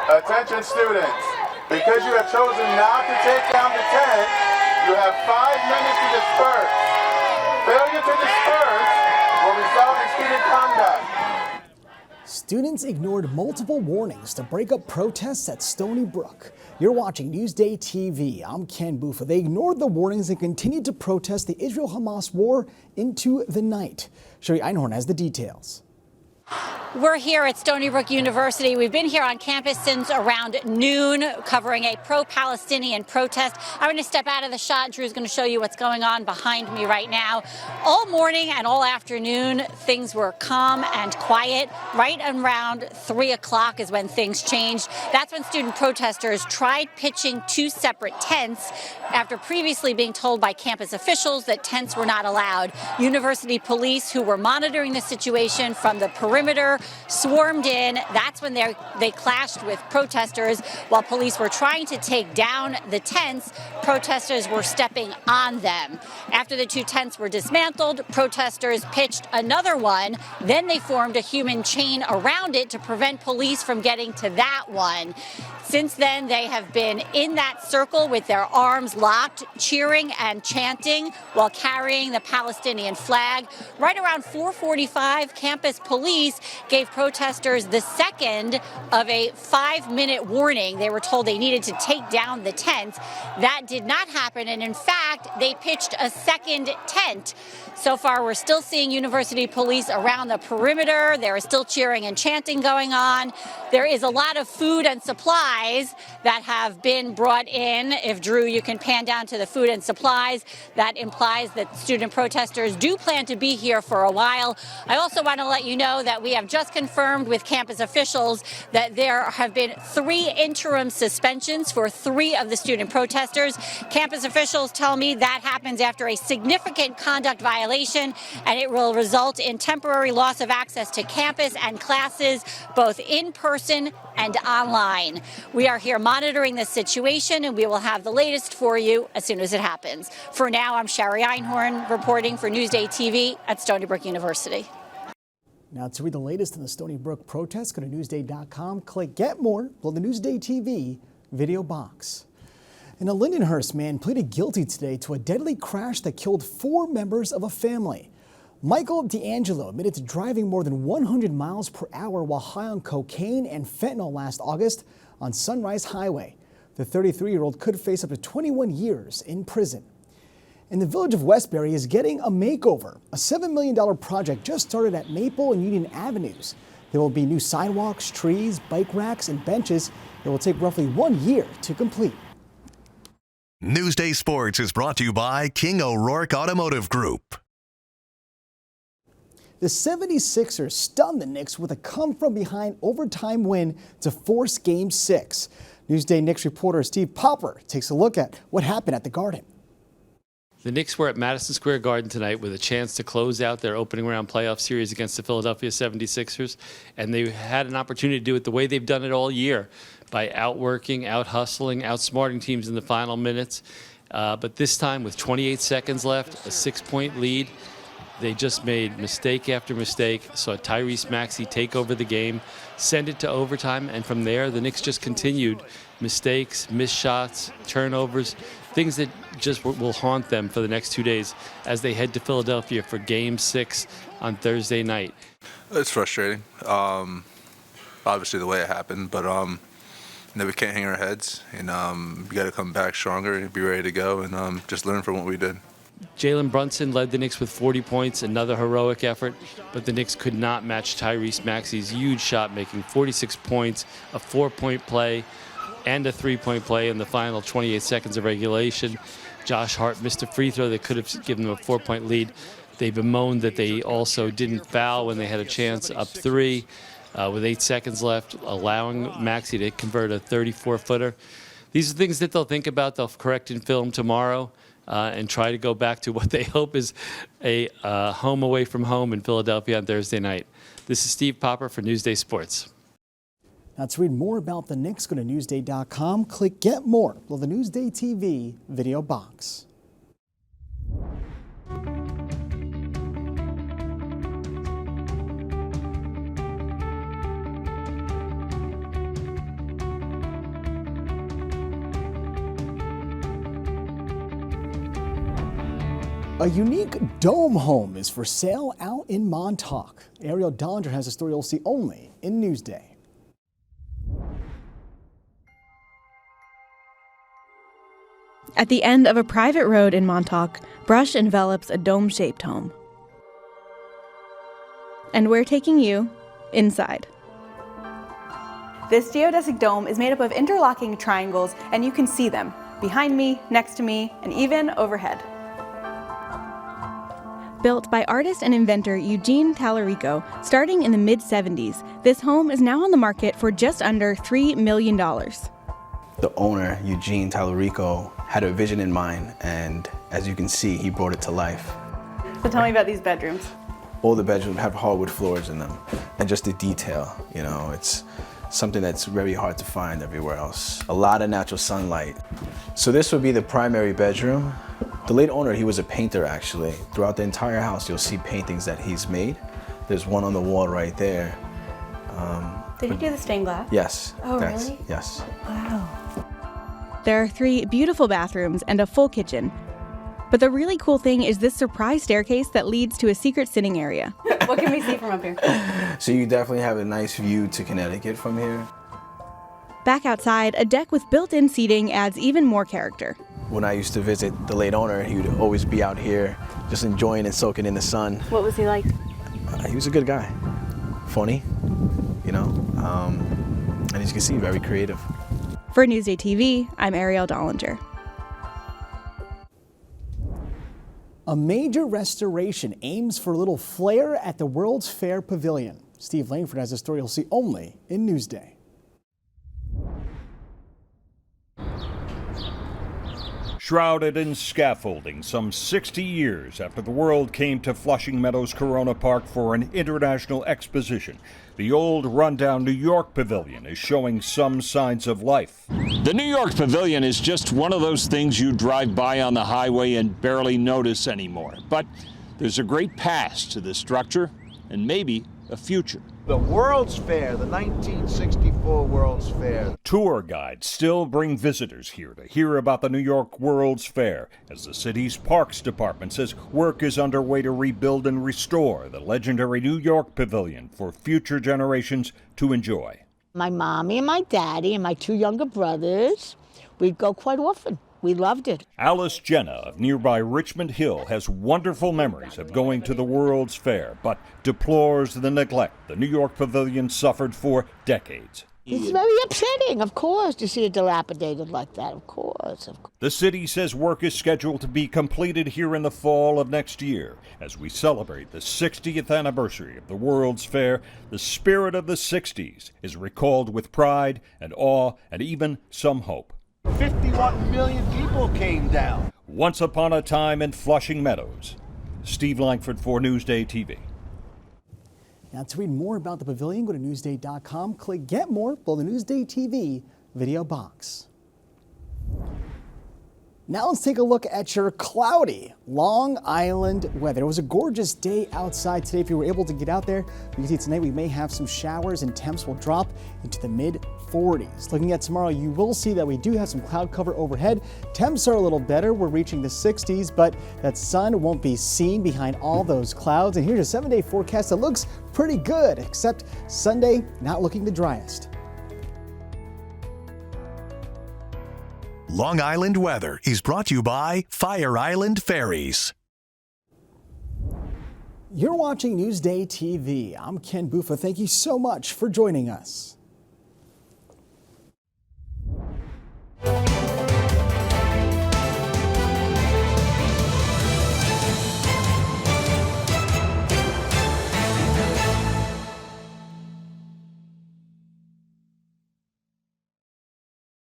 Attention students, because you have chosen not to take down the tent, you have 5 minutes to disperse. Failure to disperse will result in student conduct. Students ignored multiple warnings to break up protests at Stony Brook. You're watching Newsday TV. I'm Ken Buffa. They ignored the warnings and continued to protest the Israel-Hamas war into the night. Sherry Einhorn has the details. We're here at Stony Brook University. We've been here on campus since around noon, covering a pro-Palestinian protest. I'm going to step out of the shot. Drew's going to show you what's going on behind me right now. All morning and all afternoon, things were calm and quiet. Right around 3 o'clock is when things changed. That's when student protesters tried pitching 2 separate tents after previously being told by campus officials that tents were not allowed. University police, who were monitoring the situation from the perimeter, swarmed in. That's when they clashed with protesters. While police were trying to take down the tents, protesters were stepping on them. After the 2 tents were dismantled, protesters pitched another one. Then they formed a human chain around it to prevent police from getting to that one. Since then, they have been in that circle with their arms locked, cheering and chanting while carrying the Palestinian flag. Right around 4:45, campus police gave protesters the second of a 5-minute warning. They were told they needed to take down the tent. That did not happen, and in fact, they pitched a second tent. So far, we're still seeing university police around the perimeter. There is still cheering and chanting going on. There is a lot of food and supplies that have been brought in. If, Drew, you can pan down to the food and supplies, that implies that student protesters do plan to be here for a while. I also want to let you know that we have just confirmed with campus officials that there have been 3 interim suspensions for 3 of the student protesters. Campus officials tell me that happens after a significant conduct violation, and it will result in temporary loss of access to campus and classes, both in person and online. We are here monitoring the situation, and we will have the latest for you as soon as it happens. For now, I'm Sherry Einhorn reporting for Newsday TV at Stony Brook University. Now, to read the latest in the Stony Brook protests, go to Newsday.com, click Get More, below the Newsday TV video box. And a Lindenhurst man pleaded guilty today to a deadly crash that killed 4 members of a family. Michael D'Angelo admitted to driving more than 100 miles per hour while high on cocaine and fentanyl last August on Sunrise Highway. The 33-year-old could face up to 21 years in prison. And the village of Westbury is getting a makeover. A $7 million project just started at Maple and Union Avenues. There will be new sidewalks, trees, bike racks, and benches. It will take roughly 1 year to complete. Newsday Sports is brought to you by King O'Rourke Automotive Group. The 76ers stunned the Knicks with a come-from-behind overtime win to force Game 6. Newsday Knicks reporter Steve Popper takes a look at what happened at the Garden. The Knicks were at Madison Square Garden tonight with a chance to close out their opening round playoff series against the Philadelphia 76ers, and they had an opportunity to do it the way they've done it all year, by outworking, out-hustling, outsmarting teams in the final minutes. But this time, with 28 seconds left, a 6-point lead, they just made mistake after mistake, saw Tyrese Maxey take over the game, send it to overtime, and from there, the Knicks just continued mistakes, missed shots, turnovers, things that just will haunt them for the next 2 days as they head to Philadelphia for Game 6 on Thursday night. It's frustrating, obviously the way it happened, but we can't hang our heads, and we got to come back stronger and be ready to go and just learn from what we did. Jalen Brunson led the Knicks with 40 points, another heroic effort, but the Knicks could not match Tyrese Maxey's huge shot, making 46 points, a 4-point play, and a 3-point play in the final 28 seconds of regulation. Josh Hart missed a free throw that could have given them a 4-point lead. They bemoaned that they also didn't foul when they had a chance up 3. With 8 seconds left, allowing Maxey to convert a 34-footer. These are things that they'll think about. They'll correct in film tomorrow and try to go back to what they hope is a home away from home in Philadelphia on Thursday night. This is Steve Popper for Newsday Sports. Now, to read more about the Knicks, go to Newsday.com, click Get More, below the Newsday TV video box. A unique dome home is for sale out in Montauk. Ariel Dollinger has a story you'll see only in Newsday. At the end of a private road in Montauk, brush envelops a dome-shaped home. And we're taking you inside. This geodesic dome is made up of interlocking triangles, and you can see them behind me, next to me, and even overhead. Built by artist and inventor Eugene Tallarico, starting in the mid-70s, this home is now on the market for just under $3 million. The owner, Eugene Tallarico, had a vision in mind, and as you can see, he brought it to life. So tell me about these bedrooms. All the bedrooms have hardwood floors in them, and just the detail, you know, it's something that's very hard to find everywhere else. A lot of natural sunlight. So this would be the primary bedroom. The late owner, he was a painter actually. Throughout the entire house, you'll see paintings that he's made. There's one on the wall right there. Did he do the stained glass? Yes. Oh, really? Yes. Wow. There are 3 beautiful bathrooms and a full kitchen. But the really cool thing is this surprise staircase that leads to a secret sitting area. What can we see from up here? So you definitely have a nice view to Connecticut from here. Back outside, a deck with built-in seating adds even more character. When I used to visit the late owner, he would always be out here just enjoying and soaking in the sun. What was he like? He was a good guy. Funny, you know, and as you can see, very creative. For Newsday TV, I'm Ariel Dollinger. A major restoration aims for a little flair at the World's Fair Pavilion. Steve Langford has a story you'll see only in Newsday. Shrouded in scaffolding some 60 years after the world came to Flushing Meadows Corona Park for an international exposition, the old rundown New York Pavilion is showing some signs of life. The New York Pavilion is just one of those things you drive by on the highway and barely notice anymore. But there's a great past to this structure and maybe a future. The World's Fair, the 1964 World's Fair. Tour guides still bring visitors here to hear about the New York World's Fair, as the city's Parks Department says work is underway to rebuild and restore the legendary New York Pavilion for future generations to enjoy. My mommy and my daddy and my 2 younger brothers, we'd go quite often. We loved it. Alice Jenna of nearby Richmond Hill has wonderful memories of going to the World's Fair, but deplores the neglect the New York Pavilion suffered for decades. It's very upsetting, of course, to see it dilapidated like that, of course. The city says work is scheduled to be completed here in the fall of next year. As we celebrate the 60th anniversary of the World's Fair, the spirit of the 60s is recalled with pride and awe and even some hope. 51 million people came down. Once upon a time in Flushing Meadows. Steve Langford for Newsday TV. Now, to read more about the pavilion, go to Newsday.com. Click Get More below the Newsday TV video box. Now let's take a look at your cloudy Long Island weather. It was a gorgeous day outside today. If you were able to get out there, you can see tonight we may have some showers and temps will drop into the mid-40s. Looking at tomorrow, you will see that we do have some cloud cover overhead. Temps are a little better. We're reaching the 60s, but that sun won't be seen behind all those clouds. And here's a 7-day forecast that looks pretty good, except Sunday not looking the driest. Long Island weather is brought to you by Fire Island Ferries. You're watching Newsday TV. I'm Ken Buffa. Thank you so much for joining us.